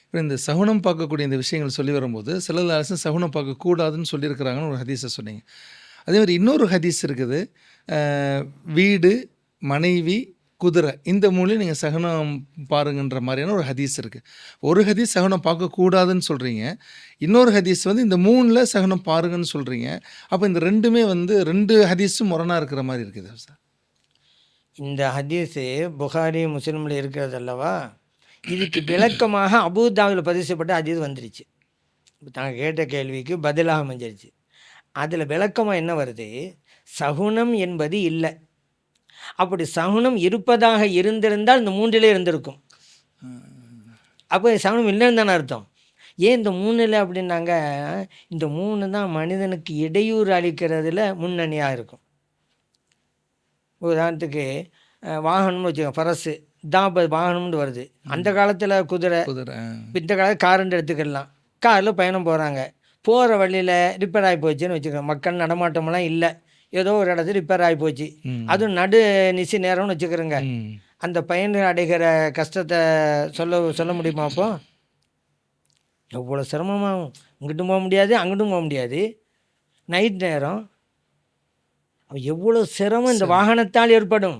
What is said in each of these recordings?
இப்போ இந்த சகுனம் பார்க்கக்கூடிய இந்த விஷயங்கள் சொல்லி வரும்போது சில அரசு சகுனம் பார்க்கக்கூடாதுன்னு சொல்லியிருக்கிறாங்கன்னு ஒரு ஹதீஸை சொன்னீங்க. அதே மாதிரி இன்னொரு ஹதீஸ் இருக்குது. வீடு, மனைவி, குதிரை இந்த மூலையும் நீங்கள் சகுனம் பாருங்கன்ற மாதிரியான ஒரு ஹதீஸ் இருக்குது. ஒரு ஹதீஸ் சகுனம் பார்க்கக்கூடாதுன்னு சொல்கிறீங்க, இன்னொரு ஹதீஸ் வந்து இந்த மூணில் சகுனம் பாருங்கன்னு சொல்கிறீங்க. அப்போ இந்த ரெண்டுமே வந்து ரெண்டு ஹதீஸும் முரணாக இருக்கிற மாதிரி இருக்குது சார். இந்த ஹதீஸு புகாரி முஸ்லீமில் இருக்கிறது அல்லவா, இதுக்கு விளக்கமாக அபூதாவில் பதிவு செய்யப்பட்ட ஹதீஸ் வந்துருச்சு. இப்போ நாங்கள் கேட்ட கேள்விக்கு பதிலாக அமைஞ்சிருச்சு. அதில் விளக்கமாக என்ன வருது, சகுனம் என்பது இல்லை. அப்படி சகுனம் இருப்பதாக இருந்திருந்தால் இந்த மூன்றிலே இருந்திருக்கும். அப்போ சகுனம் இல்லைன்னு தானே அர்த்தம். ஏன் இந்த மூணில் அப்படின்னாங்க, இந்த மூணு தான் மனிதனுக்கு இடையூறு அளிக்கிறதுல முன்னணியாக இருக்கும். உதாரணத்துக்கு வாகனம்னு வச்சுக்கோங்க, பரசு தான் இப்போ வாகனம்னு வருது. அந்த காலத்தில் குதிரை, இந்த காலத்தில் காருன்னு எடுத்துக்கிடலாம். காரில் பயணம் போகிறாங்க, போகிற வழியில் ரிப்பேர் ஆகி போச்சுன்னு வச்சுக்கோங்க. மக்கள் நடமாட்டமெல்லாம் இல்லை, ஏதோ ஒரு இடத்துல ரிப்பேர் ஆகி போச்சு. அதுவும் நடு நிசி நேரம்னு வச்சுக்கிறோங்க. அந்த பயணம் அடைகிற கஷ்டத்தை சொல்ல முடியுமா? அப்போ எவ்வளோ சிரமமாகும். இங்கிட்டும் போக முடியாது, அங்கிட்டும் போக முடியாது. நைட் நேரம் எவ்வளோ சிரமம் இந்த வாகனத்தால் ஏற்படும்.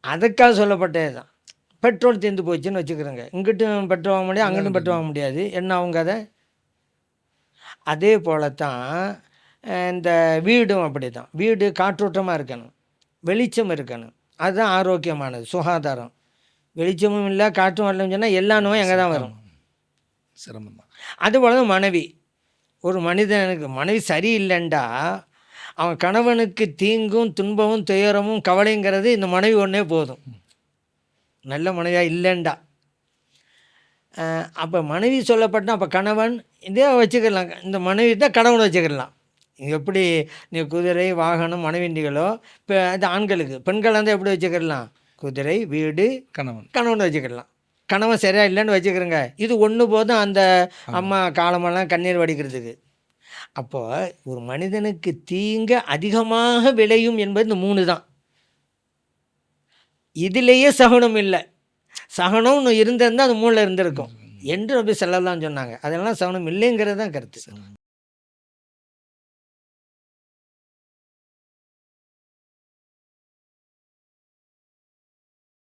அதுக்காக சொல்லப்பட்டது தான். பெட்ரோல் தீர்ந்து போச்சுன்னு வச்சுக்கிறோங்க, இங்கிட்டும் பெட்ரோல் வாங்க முடியாது, அங்கிட்டும் பெட்ரோல் வாங்க முடியாது. என்ன அவங்க அதை அதே போல தான் இந்த வீடும் அப்படி தான். வீடு காற்றோட்டமாக இருக்கணும், வெளிச்சம் இருக்கணும், அதுதான் ஆரோக்கியமானது, சுகாதாரம். வெளிச்சமும் இல்லை, காற்றும் வரலன்னு சொன்னால் எல்லா நோயும் எங்கே தான் வரும், சிரமம் தான். அதுபோல தான் மனைவி. ஒரு மனிதனுக்கு மனைவி சரியில்லைண்டா அவன் கணவனுக்கு தீங்கும் துன்பமும் துயரமும் கவலைங்கிறது இந்த மனைவி ஒன்றே போதும். நல்ல மனைவியாக இல்லைண்டா அப்போ மனைவி சொல்லப்பட்டால் அப்போ கணவன் இதே வச்சுக்கலாம். இந்த மனைவி தான் கணவனை வச்சுக்கலாம். எப்படி நீ குதிரை வாகனம் மனைவிண்டிகளோ இப்போ அது ஆண்களுக்கு, பெண்கள் வந்து எப்படி வச்சுக்கிடலாம், குதிரை வீடு கணவனை வச்சுக்கிடலாம். கணவன் சரியாக இல்லைன்னு வச்சுக்கிறேங்க, இது ஒன்று போதும் அந்த அம்மா காலமெல்லாம் கண்ணீர் வடிக்கிறதுக்கு. அப்போ ஒரு மனிதனுக்கு தீங்க அதிகமாக விளையும் என்பது இந்த மூணு தான். இதிலேயே சகுனம் இல்லை. சகுனம் இருந்திருந்தால் அது மூணில் இருந்திருக்கும் என்று நபி ஸல்லல்லாஹு அலைஹி வஸல்லம் சொன்னாங்க. அதெல்லாம் சகுனம் இல்லைங்கிறது தான் கருத்து.